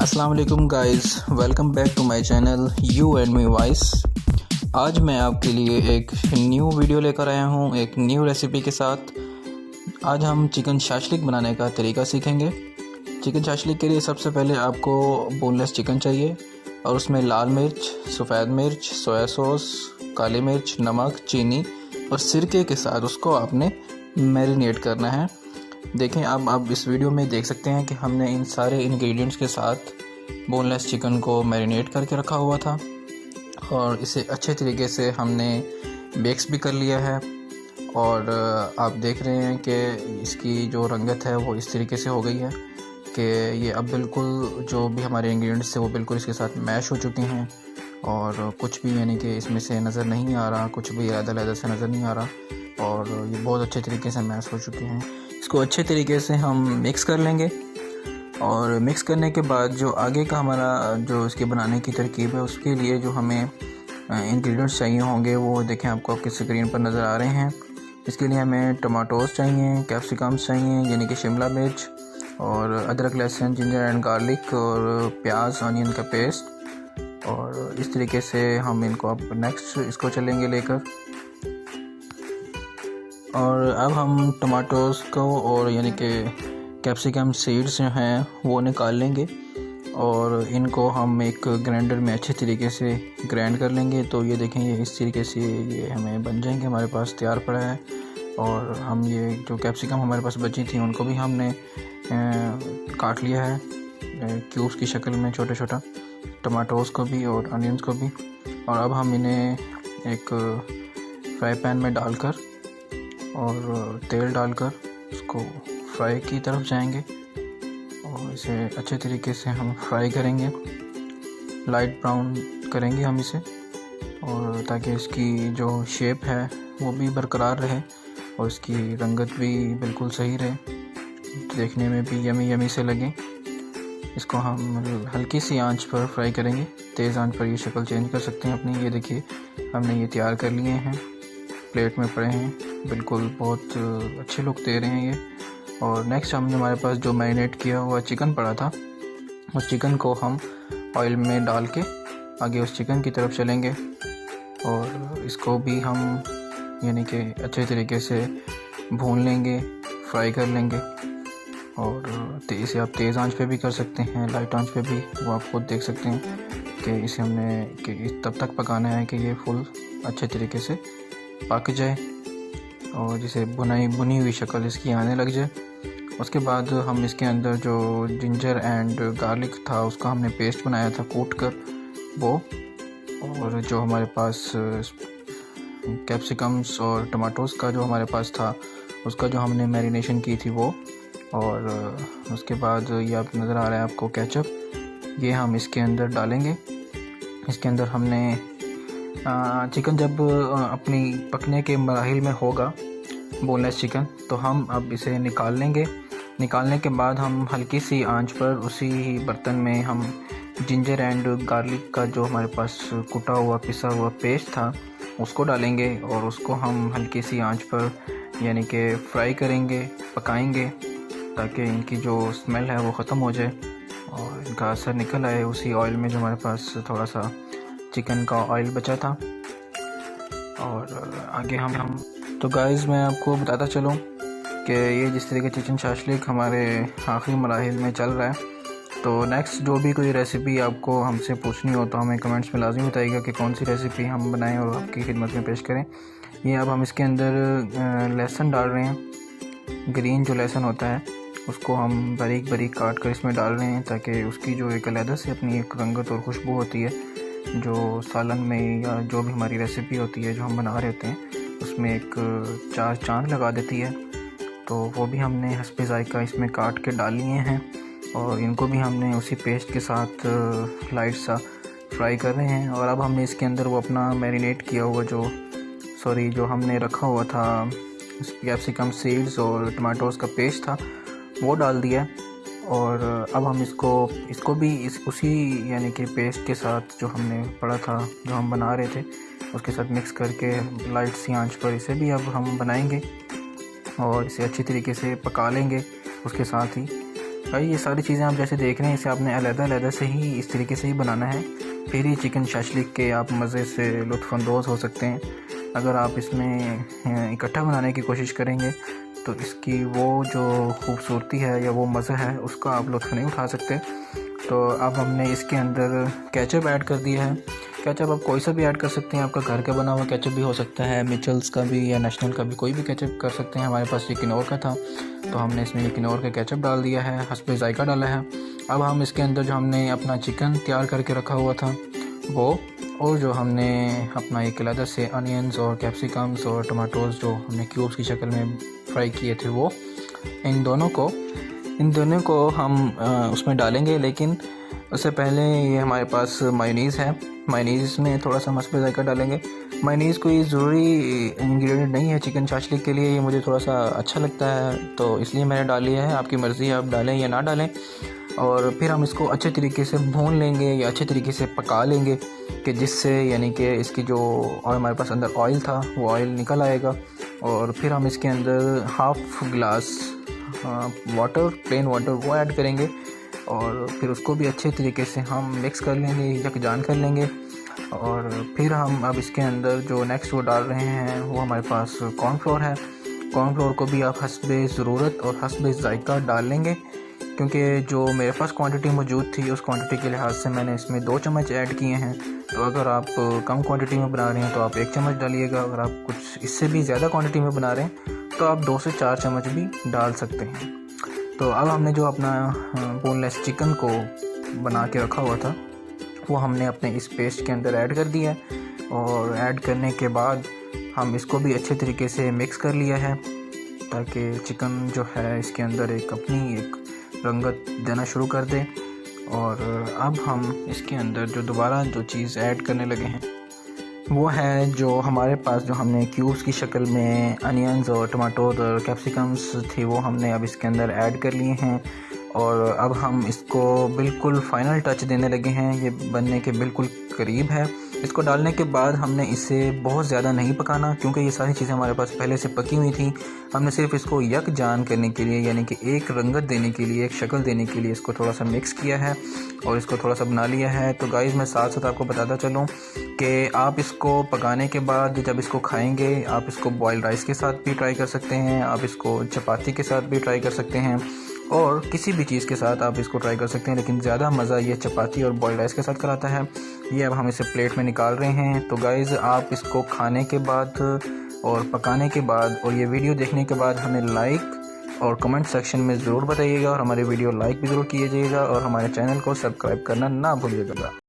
अस्सलाम वालेकुम guys, welcome back to my channel you and me voice. आज मैं आपके लिए एक न्यू वीडियो लेकर आया हूँ, एक न्यू रेसिपी के साथ। आज हम चिकन शाशलिक बनाने का तरीका सीखेंगे। चिकन शाशलिक के लिए सबसे पहले आपको बोनलेस चिकन चाहिए और उसमें लाल मिर्च, सफ़ेद मिर्च, सोया सॉस, काली मिर्च, नमक, चीनी और सिरके के साथ उसको आपने मैरिनेट करना है। देखें, अब आप इस वीडियो में देख सकते हैं कि हमने इन सारे इंग्रेडिएंट्स के साथ बोनलेस चिकन को मैरिनेट करके रखा हुआ था और इसे अच्छे तरीके से हमने बेक्स भी कर लिया है। और आप देख रहे हैं कि इसकी जो रंगत है वो इस तरीके से हो गई है कि ये अब बिल्कुल जो भी हमारे इंग्रेडिएंट्स थे वो बिल्कुल इसके साथ मैश हो चुके हैं और कुछ भी यानी कि इसमें से नज़र नहीं आ रहा, कुछ भी अलग-अलग से नज़र नहीं आ रहा और ये बहुत अच्छे तरीके से मैश हो चुके हैं। इसको अच्छे तरीके से हम मिक्स कर लेंगे और मिक्स करने के बाद जो आगे का हमारा जो इसके बनाने की तरकीब है उसके लिए जो हमें इंग्रेडिएंट्स चाहिए होंगे वो देखें, आपको आपकी स्क्रीन पर नज़र आ रहे हैं। इसके लिए हमें टमाटोज़ चाहिए, कैप्सिकम्स चाहिए यानी कि शिमला मिर्च और अदरक, लहसुन, जिंजर एंड गार्लिक और प्याज, अनियन का पेस्ट। और इस तरीके से हम इनको अब नेक्स्ट इसको चलेंगे लेकर। और अब हम टमाटोज़ को और यानी कि कैप्सिकम सीड्स जो हैं वो निकाल लेंगे और इनको हम एक ग्राइंडर में अच्छे तरीके से ग्राइंड कर लेंगे। तो ये देखें, ये इस तरीके से ये हमें बन जाएंगे, हमारे पास तैयार पड़ा है। और हम ये जो कैप्सिकम हमारे पास बची थी उनको भी हमने काट लिया है क्यूब्स की शक्ल में, छोटा छोटा, टमाटोज़ को भी और अनियंस को भी। और अब हम इन्हें एक फ्राई पैन में डालकर और तेल डालकर उसको फ्राई की तरफ जाएंगे और इसे अच्छे तरीके से हम फ्राई करेंगे, लाइट ब्राउन करेंगे हम इसे, और ताकि इसकी जो शेप है वो भी बरकरार रहे और इसकी रंगत भी बिल्कुल सही रहे, देखने में भी यमी यमी से लगे। इसको हम हल्की सी आंच पर फ्राई करेंगे, तेज़ आंच पर ये शक्ल चेंज कर सकते हैं अपनी। ये देखिए, हमने ये तैयार कर लिए हैं, प्लेट में पड़े हैं, बिल्कुल बहुत अच्छे लुक दे रहे हैं ये। और नेक्स्ट हमने हमारे पास जो मैरिनेट किया हुआ चिकन पड़ा था उस चिकन को हम ऑयल में डाल के आगे उस चिकन की तरफ चलेंगे और इसको भी हम यानी कि अच्छे तरीके से भून लेंगे, फ्राई कर लेंगे। और इसे आप तेज़ आंच पे भी कर सकते हैं, लाइट आंच पे भी, वो आप खुद देख सकते हैं कि इसे हमने कि तब तक पकाना है कि ये फुल अच्छे तरीके से पक जाए और जिसे बुनी हुई शक्ल इसकी आने लग जाए। उसके बाद हम इसके अंदर जो जिंजर एंड गार्लिक था उसका हमने पेस्ट बनाया था कूट कर वो, और जो हमारे पास कैप्सिकम्स और टमाटोज़ का जो हमारे पास था उसका जो हमने मैरिनेशन की थी वो, और उसके बाद ये आप नज़र आ रहा है आपको केचप, ये हम इसके अंदर डालेंगे। इसके अंदर हमने चिकन जब अपनी पकने के मराहिल में होगा बोनलेस चिकन, तो हम अब इसे निकाल लेंगे। निकालने के बाद हम हल्की सी आंच पर उसी बर्तन में हम जिंजर एंड गार्लिक का जो हमारे पास कुटा हुआ पिसा हुआ पेस्ट था उसको डालेंगे और उसको हम हल्की सी आंच पर यानी कि फ्राई करेंगे, पकाएंगे, ताकि इनकी जो स्मेल है वो ख़त्म हो जाए और इनका असर निकल आए उसी ऑयल में जो हमारे पास थोड़ा सा चिकन का ऑयल बचा था। और आगे हम तो गाइस, मैं आपको बताता चलूँ कि ये जिस तरीके चिकन शाशलिक हमारे आखिरी मराहिल में चल रहा है, तो नेक्स्ट जो भी कोई रेसिपी आपको हमसे पूछनी हो तो हमें कमेंट्स में लाजमी बताइएगा कि कौन सी रेसिपी हम बनाएं और आपकी खिदमत में पेश करें। ये अब हम इसके अंदर लहसुन डाल रहे हैं, ग्रीन जो लहसुन होता है उसको हम बारीक बारीक काट कर इसमें डाल रहे हैं ताकि उसकी जो एक अलग से अपनी एक रंगत और खुशबू होती है जो सालन में या जो भी हमारी रेसिपी होती है जो हम बना रहे होते हैं उसमें एक चार चांद लगा देती है। तो वो भी हमने हस्बे ज़ायका इसमें काट के डाल लिए हैं और इनको भी हमने उसी पेस्ट के साथ लाइट सा फ्राई कर रहे हैं। और अब हमने इसके अंदर वो अपना मैरिनेट किया हुआ जो हमने रखा हुआ था कैप्सिकम सीड्स और टमाटोज़ का पेस्ट था वो डाल दिया। और अब हम इसको भी उसी यानी कि पेस्ट के साथ जो हमने पड़ा था जो हम बना रहे थे उसके साथ मिक्स करके लाइट सी आंच पर इसे भी अब हम बनाएंगे और इसे अच्छी तरीके से पका लेंगे उसके साथ ही। भाई ये सारी चीज़ें आप जैसे देख रहे हैं इसे आपने अलग-अलग से ही इस तरीके से ही बनाना है, फिर ही चिकन शाशलिक के आप मज़े से लुत्फ़अंदोज़ हो सकते हैं। अगर आप इसमें इकट्ठा बनाने की कोशिश करेंगे तो इसकी वो जो खूबसूरती है या वो मज़ा है उसका आप लुत्फ़ नहीं उठा सकते। तो अब हमने इसके अंदर केचप ऐड कर दिया है। केचप आप कोई सा भी ऐड कर सकते हैं, आपका घर का बना हुआ केचप भी हो सकता है, मिचल्स का भी या नेशनल का भी, कोई भी केचप कर सकते हैं। हमारे पास ये किनोर का था तो हमने इसमें ये किनोर का केचप डाल दिया है, हस्बे ज़ायक़ा डाला है। अब हम इसके अंदर जो हमने अपना चिकन तैयार करके रखा हुआ था वो, और जो हमने अपना एक अलग से अनियंस और कैप्सिकम्स और टमाटोज़ जो हमने क्यूब्स की शक्ल में फ्राई किए थे वो, इन दोनों को हम उसमें डालेंगे। लेकिन उससे पहले ये हमारे पास मायोनीज़ है, मायोनीज़ में थोड़ा सा मस्बे ज़ायक़ा डालेंगे। मायोनीज़ कोई ज़रूरी इंग्रेडिएंट नहीं है चिकन शाशलिक के लिए, ये मुझे थोड़ा सा अच्छा लगता है तो इसलिए मैंने डाल लिया है। आपकी मर्ज़ी है, आप डालें या ना डालें। और फिर हम इसको अच्छे तरीके से भून लेंगे या अच्छे तरीके से पका लेंगे कि जिससे यानी कि इसकी जो और हमारे पास अंदर ऑयल था वो ऑयल निकल आएगा। और फिर हम इसके अंदर हाफ़ गिलास वाटर, प्लेन वाटर वो ऐड करेंगे और फिर उसको भी अच्छे तरीके से हम मिक्स कर लेंगे, यकजान कर लेंगे। और फिर हम अब इसके अंदर जो नेक्स्ट वो डाल रहे हैं वो हमारे पास कॉर्नफ्लोर है। कॉर्नफ्लोर को भी आप हस्बे ज़रूरत और हस्बे ज़ायक़ा डाल लेंगे, क्योंकि जो मेरे पास क्वांटिटी मौजूद थी उस क्वांटिटी के लिहाज से मैंने इसमें 2 चम्मच ऐड किए हैं। तो अगर आप कम क्वांटिटी में बना रहे हैं तो आप 1 चम्मच डालिएगा, अगर आप कुछ इससे भी ज़्यादा क्वांटिटी में बना रहे हैं तो आप 2 से 4 चम्मच भी डाल सकते हैं। तो अब हमने जो अपना बोनलेस चिकन को बना के रखा हुआ था वो हमने अपने इस पेस्ट के अंदर ऐड कर दिया, और ऐड करने के बाद हम इसको भी अच्छे तरीके से मिक्स कर लिया है ताकि चिकन जो है इसके अंदर अपनी एक रंगत देना शुरू कर दे। और अब हम इसके अंदर जो दोबारा जो चीज़ ऐड करने लगे हैं वो है जो हमारे पास जो हमने क्यूब्स की शक्ल में अनियंस और टमाटोज और कैप्सिकम्स थी वो हमने अब इसके अंदर ऐड कर लिए हैं। और अब हम इसको बिल्कुल फ़ाइनल टच देने लगे हैं, ये बनने के बिल्कुल करीब है। इसको डालने के बाद हमने इसे बहुत ज़्यादा नहीं पकाना, क्योंकि ये सारी चीज़ें हमारे पास पहले से पकी हुई थी। हमने सिर्फ इसको यकजान करने के लिए यानी कि एक रंगत देने के लिए, एक शक्ल देने के लिए इसको थोड़ा सा मिक्स किया है और इसको थोड़ा सा बना लिया है। तो गाइज़ मैं साथ साथ आपको बताता चलूँ कि आप इसको पकाने के बाद जब इसको खाएंगे आप इसको बॉइल्ड राइस के साथ भी ट्राई कर सकते हैं, आप इसको चपाती के साथ भी ट्राई कर सकते हैं और किसी भी चीज़ के साथ आप इसको ट्राई कर सकते हैं। लेकिन ज़्यादा मज़ा ये चपाती और बॉइल्ड राइस के साथ कराता है। ये अब हम इसे प्लेट में निकाल रहे हैं। तो गाइज़ आप इसको खाने के बाद और पकाने के बाद और ये वीडियो देखने के बाद हमें लाइक और कमेंट सेक्शन में ज़रूर बताइएगा, और हमारे वीडियो लाइक भी ज़रूर कीजिएगा और हमारे चैनल को सब्सक्राइब करना ना भूलिएगा।